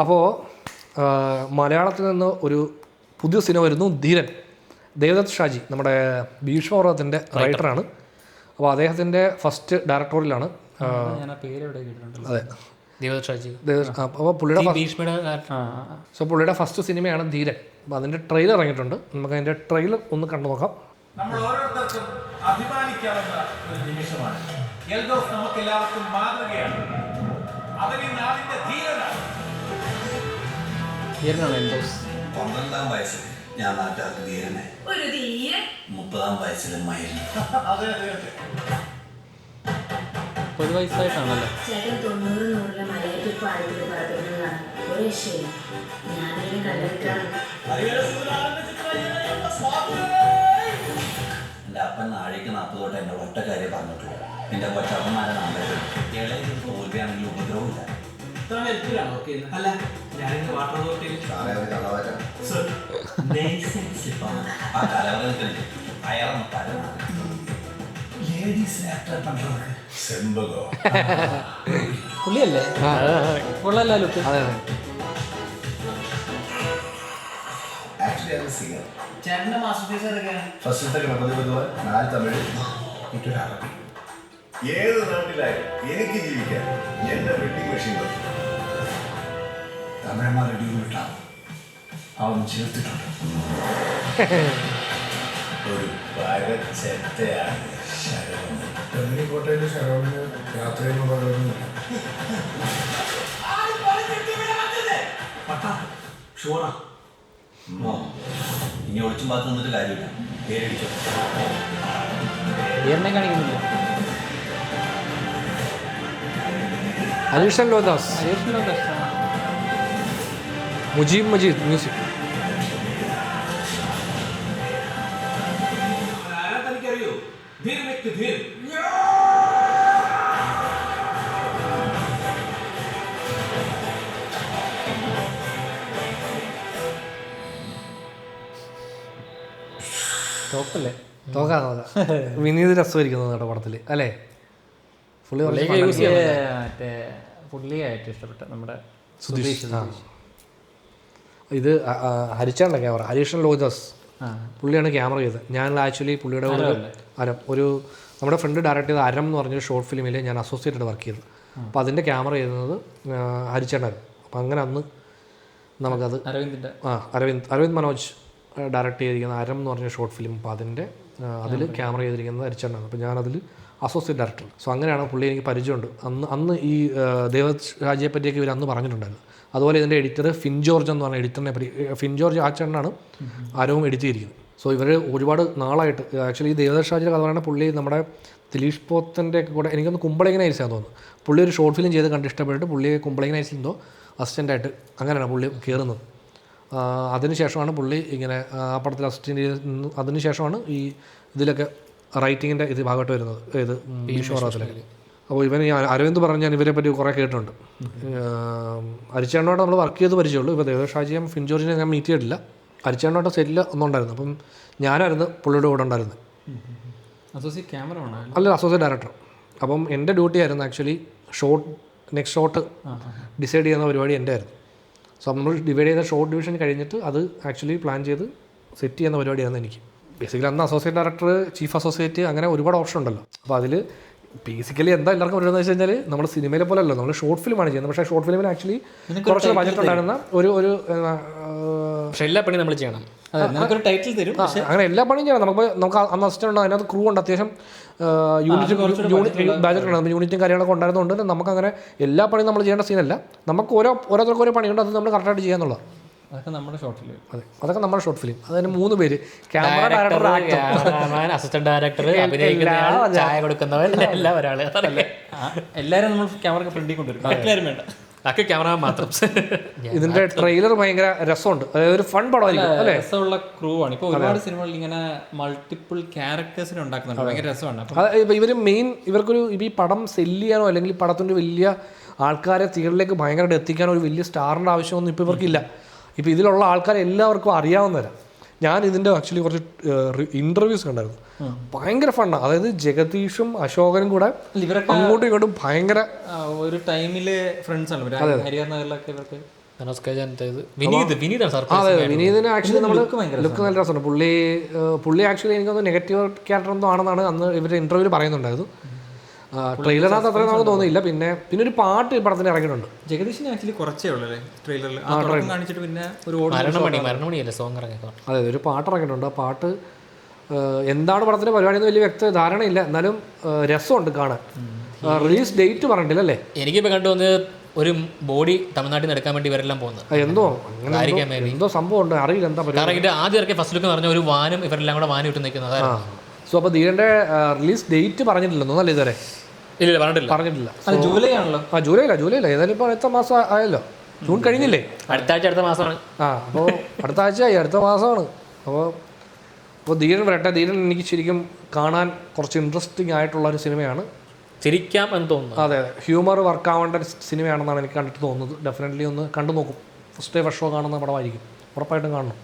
അപ്പോൾ മലയാളത്തിൽ നിന്ന് ഒരു പുതിയ സിനിമ വരുന്നു, ധീരൻ. ദേവദത്ത് ഷാജി നമ്മുടെ ഭീഷ്മപർവ്വതത്തിൻ്റെ റൈറ്ററാണ്. അപ്പോൾ അദ്ദേഹത്തിൻ്റെ ഫസ്റ്റ് ഡയറക്ടോറിയലാണ്. അതെ, ദേവദത്ത് ഷാജി. അപ്പോൾ പുള്ളിയുടെ ഫസ്റ്റ് സിനിമയാണ് ധീരൻ. അപ്പോൾ അതിൻ്റെ ട്രെയിലർ ഇറങ്ങിയിട്ടുണ്ട്. നമുക്ക് അതിൻ്റെ ട്രെയിലർ ഒന്ന് കണ്ടു നോക്കാം. നമ്മൾ ഓരോരുത്തർക്കും അഭിമാനിക്കാവുന്ന ഒരു നിമിഷമാണ്. എൽദോസ് നമുക്കെല്ലാവർക്കും മാതൃകയാണ്. അവൻ ഈ നാടിന്റെ ധീരനാണ്. 12-ാം വയസ്സിൽ ഞാൻ നാട്ടുകാർക്ക് ധീരനായി, 30-ാം വയസ്സിൽ മയിരുന്നു. അതെ അതെ അതെ, 30 വയസ്സായിട്ടാണല്ലോ. ചേട്ടൻ 90-100 മലയാറ്റി പാടത്തിൽ പറഞ്ഞതാണ് ഒരു രക്ഷയില്ല. ഞാനിങ്ങനെ കല്ലെടുക്കാറുണ്ട്. എൻ്റെ അപ്പൻ നാഴേക്ക് 40 തൊട്ട് എന്നോട് ഒറ്റ കാര്യം പറഞ്ഞിട്ടുള്ളൂ, എൻ്റെ കൊച്ചപ്പന്മാരെ നല്ലത് ഇളയത് തോൽവിയാണെങ്കിൽ ഉപദ്രവമില്ല. അല്ല, ഞാനിന്ന് വാട്ടർ അതോറിറ്റിയിൽ ആ കലവറത്തിന് അയാളൊന്ന് തരണം. ലേഡീസ് ആക്ടർ പണ്ടവർക്ക് സെമ്പകോ പുള്ളിയല്ലേ കൊള്ളല്ല ലുക്ക്. ആക്ച്വലി അത് സിംഗർ. ചേട്ടൻ്റെ മാസ്റ്റർ പീസ് ഏതൊക്കെയാണ്? ഫസ്റ്റത്തെ ഗണപതി പൊതുവാൻ 4 തമിഴ്, മറ്റൊരു അറബി. ഏത് നാട്ടിലായാലും എനിക്ക് ജീവിക്കാൻ എൻ്റെ വെഡിങ് മെഷീൻ പറ്റും. തമിഴന്മാർ റെഡി വിട്ടാൽ അവൻ ചേർത്തിട്ടുണ്ട്. ഒരു പരച്ചെറ്റയാണ് ശരവണൻ. കോട്ടയിൽ ശരവണന് യാത്രയെന്ന് പറയുന്നില്ല. ഇനി ഒളിച്ചും പാത്ത് നിന്നിട്ട് കാര്യമില്ല, പേരടിച്ചോ. ധീരനെ കാണിക്കുന്നില്ല. അലീഷൻ ലോദാസ്, മുജീബ് മജീദ് മ്യൂസിക്. ആരാ തനിക്കറിയോ? ധീരനക്ക് ധീരൻ. ടോപ്പല്ലേ? നോക്കാം. വിനീത് രസമായിരിക്കുന്നത് കേട്ടോ പടത്തിൽ, അല്ലേ? പുള്ളി മറ്റേ പുള്ളിയായിട്ട് ഇഷ്ടപ്പെട്ട നമ്മുടെ സുധീഷ്. ഇത് ഹരിച്ചാണ്ട ക്യാമറ, ഹരീഷൻ ലോദാസ് പുള്ളിയാണ് ക്യാമറ ചെയ്തത്. ഞാൻ ആക്ച്വലി പുള്ളിയുടെ ഒരു നമ്മുടെ ഫ്രണ്ട് ഡയറക്റ്റ് ചെയ്ത അരം എന്ന് പറഞ്ഞൊരു ഷോർട്ട് ഫിലിമിൽ ഞാൻ അസോസിയേറ്റഡ് വർക്ക് ചെയ്തത്. അപ്പോൾ അതിൻ്റെ ക്യാമറ ചെയ്യുന്നത് ഹരിച്ചാണ്ടായിരുന്നു. അപ്പോൾ അങ്ങനെ അന്ന് നമുക്കത് അരവിന്ദ് മനോജ് ഡയറക്റ്റ് ചെയ്തിരിക്കുന്ന അരം എന്ന് പറഞ്ഞ ഷോർട്ട് ഫിലിം. അപ്പോൾ അതിൽ ക്യാമറ ചെയ്തിരിക്കുന്നത് ഹരിച്ചാണ്ടാണ്. അപ്പോൾ ഞാനതിൽ അസോസിയേറ്റ് ഡയറക്ടർ. സോ അങ്ങനെയാണ് പുള്ളി എനിക്ക് പരിചയമുണ്ട്. അന്ന് ഈ ദേവദത്ത് ഷാജിയെ പറ്റിയൊക്കെ ഇവർ അന്ന് പറഞ്ഞിട്ടുണ്ടായിരുന്നു. അതുപോലെ ഇതിൻ്റെ എഡിറ്റർ ഫിൻ ജോർജ് എന്ന് പറഞ്ഞ എഡിറ്ററിനെ പറ്റി, ഫിൻ ജോർജ് ആ ചേട്ടനാണ് അരവും എഡിറ്റ് ചെയ്തിരിക്കുന്നത്. സോ ഇവർ ഒരുപാട് നാളായിട്ട് ആക്ച്വലി ഈ ദേവദത്ത് ഷാജിയുടെ കഥ പറയുന്നത് പുള്ളി നമ്മുടെ ദിലീഷ് പോത്തൻ്റെ ഒക്കെ കൂടെ എനിക്കൊന്ന് കുമ്പളങ്ങി നൈസാന്ന് തോന്നുന്നു. പുള്ളി ഒരു ഷോർട്ട് ഫിലിം ചെയ്ത് കണ്ട് ഇഷ്ടപ്പെട്ടിട്ട് പുള്ളിയെ കുമ്പളങ്ങി നൈസിൽ എന്തോ അസിസ്റ്റൻ്റായിട്ട് അങ്ങനെയാണ് പുള്ളി കയറുന്നത്. അതിനുശേഷമാണ് പുള്ളി ഇങ്ങനെ ആ പടത്തിൽ അസിസ്റ്റൻ്റ് ചെയ്ത് അതിനുശേഷമാണ് ഈ ഇതിലൊക്കെ റൈറ്റിങ്ങിൻ്റെ ഇത് ഭാഗമായിട്ട് വരുന്നത്, ഇത് ഭീഷ്മപർവ്വതത്തിലൊക്കെ. അപ്പോൾ ഇവൻ ഈ അരവിന്ദ് പറഞ്ഞ് ഞാൻ ഇവരെ പറ്റി കുറേ കേട്ടിട്ടുണ്ട്. ഹരിച്ചാണ്ടോട്ട് നമ്മൾ വർക്ക് ചെയ്ത് പരിചയമുള്ളൂ. ഇപ്പോൾ ദേവദത്ത് ഷാജിയും ഫിൻ ജോർജിനെ ഞാൻ മീറ്റ് ചെയ്തിട്ടില്ല. ഹരിച്ചാണ്ടോട്ട് സെറ്റിൽ ഒന്നും ഉണ്ടായിരുന്നു. അപ്പം ഞാനായിരുന്നു പുള്ളിയുടെ കൂടെ ഉണ്ടായിരുന്നത്. അസോസിയേറ്റ് ക്യാമറ അല്ല, അസോസിയേറ്റ് ഡയറക്ടർ. അപ്പം എൻ്റെ ഡ്യൂട്ടി ആയിരുന്നു ആക്ച്വലി നെക്സ്റ്റ് ഷോട്ട് ഡിസൈഡ് ചെയ്യുന്ന പരിപാടി എൻ്റെ ആയിരുന്നു. സോ നമ്മൾ ഡിവൈഡ് ചെയ്ത ഷോർട്ട് ഡിവിഷൻ കഴിഞ്ഞിട്ട് അത് ആക്ച്വലി പ്ലാൻ ചെയ്ത് സെറ്റ് ചെയ്യുന്ന പരിപാടിയായിരുന്നു എനിക്ക്. ബേസിക്കലി അന്ന് അസോസിയേറ്റ് ഡയറക്ടർ, ചീഫ് അസോസിയേറ്റ്, അങ്ങനെ ഒരുപാട് ഓപ്ഷൻ ഉണ്ടല്ലോ. അപ്പോൾ അതിൽ ബേസിക്കലി എന്താ എല്ലാവർക്കും വരുന്നത് വെച്ച് കഴിഞ്ഞാൽ നമ്മൾ സിനിമയിലെ പോലെ അല്ല, നമ്മൾ ഷോർട്ട് ഫിലിമാണ് ചെയ്യുന്നത്. പക്ഷേ ഷോർട്ട് ഫിലിമിന് ആക്ച്വലി കുറച്ച് ബജറ്റ് ഉണ്ടായിരുന്ന ഒരു പക്ഷേ എല്ലാ പണി നമ്മൾ ചെയ്യണം. നമുക്കൊരു ടൈറ്റിൽ തരും. അങ്ങനെ എല്ലാ പണിയും ചെയ്യണം. നമുക്ക് അന്ന് അസിസ്റ്റൻ്റ് ഉണ്ട്, അതിനകത്ത് ക്രൂ ഉണ്ട്, അത്യാവശ്യം യൂണിറ്റ് ബജറ്റ് ഉണ്ട്, യൂണിറ്റും കാര്യങ്ങളൊക്കെ ഉണ്ടായിരുന്നതുകൊണ്ട് നമുക്കങ്ങനെ എല്ലാ പണിയും നമ്മൾ ചെയ്യേണ്ട സീനല്ല. നമുക്ക് ഓരോരുത്തർക്കും ഓരോ പണിയുണ്ട്, അത് നമ്മൾ കറക്റ്റായിട്ട് ചെയ്യാന്നുള്ളത്. അതൊക്കെ നമ്മുടെ ഷോർട്ട് ഫിലിം. അതെ, അതൊക്കെ നമ്മുടെ ഷോർട്ട് ഫിലിം. അതിന് 3 പേര്, ക്യാമറ ഡയറക്ടർ, അസിസ്റ്റന്റ് ഡയറക്ടർ, ചായ കൊടുക്കുന്നവൻ, എല്ലാം ഒരാൾ. എല്ലാവരും നമ്മൾ ക്യാമറ ഫ്രണ്ടിൽ കൊണ്ടുവരും. എല്ലാവരും വേണ്ട, ഒക്കെ ക്യാമറ മാത്രം. ഇതിന്റെ ട്രെയിലർ ഭയങ്കര രസമുണ്ട്. അതായത് ഒരു ഫൺ പടമായിരിക്കും, അല്ലേ? രസമുള്ള ക്രൂ ആണ്. ഇപ്പോൾ ഒരുപാട് സിനിമകളിൽ ഇങ്ങനെ മൾട്ടിപ്പിൾ ക്യാരക്ടേഴ്സിനെ ഉണ്ടാക്കുന്നുണ്ട്. ഭയങ്കര രസമാണ്. ഇവർ ഇവർക്കൊരു ഈ പടം സെല്ല് ചെയ്യാനോ അല്ലെങ്കിൽ പടത്തിൻ്റെ വലിയ ആൾക്കാരെ തിയേറ്ററിലേക്ക് ഭയങ്കരമായിട്ട് എത്തിക്കാനോ ഒരു വലിയ സ്റ്റാറിൻ്റെ ആവശ്യമൊന്നും ഇപ്പോൾ ഇവർക്കില്ല. ഇപ്പോൾ ഇതിലുള്ള ആൾക്കാരെ എല്ലാവർക്കും അറിയാവുന്നവരാണ്. ഞാൻ ഇതിൻ്റെ ആക്ച്വലി കുറച്ച് ഇൻ്റർവ്യൂസ് കണ്ടായിരുന്നു. ഭയങ്കര ഫണ്ണാണ്. അതായത് ജഗദീഷും അശോകനും കൂടെ ഇവരൊക്കെ അങ്ങോട്ടും ഇങ്ങോട്ടും ഭയങ്കര ഒരു ടൈമില് ഫ്രണ്ട്സ് ആണ് ഹരിയാർ നഗറിലൊക്കെ ഇവർക്ക് അതെ വിനീതിന് ആക്ച്വലി നമ്മൾ ലുക്ക് നല്ല രസമുണ്ട്. പുള്ളി ആക്ച്വലി എനിക്കൊന്ന് നെഗറ്റീവ് ക്യാരക്ടർ എന്തോ ആണെന്നാണ് അന്ന് ഇവർ ഇൻ്റർവ്യൂവിൽ പറയുന്നുണ്ടായിരുന്നു. ട്രെയിലറിനകത്ത് അത്രയും നമുക്ക് തോന്നിയില്ല. പിന്നെ ഒരു പാട്ട് ഈ പടത്തിന് ഇറങ്ങിയിട്ടുണ്ട്. ജഗദീഷിന് ആക്ച്വലി കുറച്ചേ ഉള്ളൂ അല്ലേ ട്രെയിലറിൽ കാണിച്ചിട്ട് പിന്നെ ഒരു മരണമണിയല്ലേ സോങ് ഇറങ്ങിയത്. അതെ ഒരു പാട്ട് ഇറങ്ങിയിട്ടുണ്ട്. ആ പാട്ട് എന്താണ് പടത്തിൻ്റെ പരിപാടിയെന്ന് വലിയ വ്യക്ത ധാരണയില്ല. എന്നാലും രസമുണ്ട് കാണാൻ. റിലീസ് ഡേറ്റ് പറഞ്ഞിട്ടില്ല അല്ലേ? എനിക്കിപ്പോൾ കണ്ടു വന്നത് ഒരു ബോഡി തമിഴ്നാട്ടിൽ നിന്ന് എടുക്കാൻ വേണ്ടി ഇവരെല്ലാം പോകുന്നത് എന്തോ സംഭവം ഉണ്ട്, അറിയില്ല എന്താ പറയുക. കാരണം ഇതിന്റെ ആദ്യം ഇറക്കിയ ഫസ്റ്റ് ലുക്ക് പറഞ്ഞ ഒരു വാനും ഇവരെല്ലാം കൂടെ വാനും ഇട്ട് നിൽക്കുന്നത്. സോ അപ്പോൾ ധീരൻ്റെ റിലീസ് ഡേറ്റ് പറഞ്ഞിട്ടില്ലെന്നോ അല്ലേ ഇതുവരെ? ഇല്ല പറഞ്ഞിട്ടില്ല. ജൂലൈ ആണല്ലോ. ജൂലൈ ഏതായാലും ഇപ്പോൾ അടുത്ത മാസം ആയല്ലോ. ജൂൺ കഴിഞ്ഞില്ലേ? അടുത്ത മാസമാണ്. അപ്പോൾ അടുത്ത ആഴ്ചയായി, അടുത്ത മാസമാണ്. അപ്പോൾ ധീരൻ വരട്ടെ. ധീരൻ എനിക്ക് ശരിക്കും കാണാൻ കുറച്ച് ഇൻട്രസ്റ്റിംഗ് ആയിട്ടുള്ള ഒരു സിനിമയാണ്. ചിരിക്കാം എന്ന് തോന്നുന്നു. അതെ ഹ്യൂമർ വർക്ക് ആവേണ്ട ഒരു സിനിമയാണെന്നാണ് എനിക്ക് കണ്ടിട്ട് തോന്നുന്നത്. ഡെഫിനറ്റ്ലി ഒന്ന് കണ്ടു നോക്കും. ഫസ്റ്റ് ഡേ ഫസ്റ്റ് ഷോ കാണുന്ന പടമായിരിക്കും. ഉറപ്പായിട്ടും കാണണം.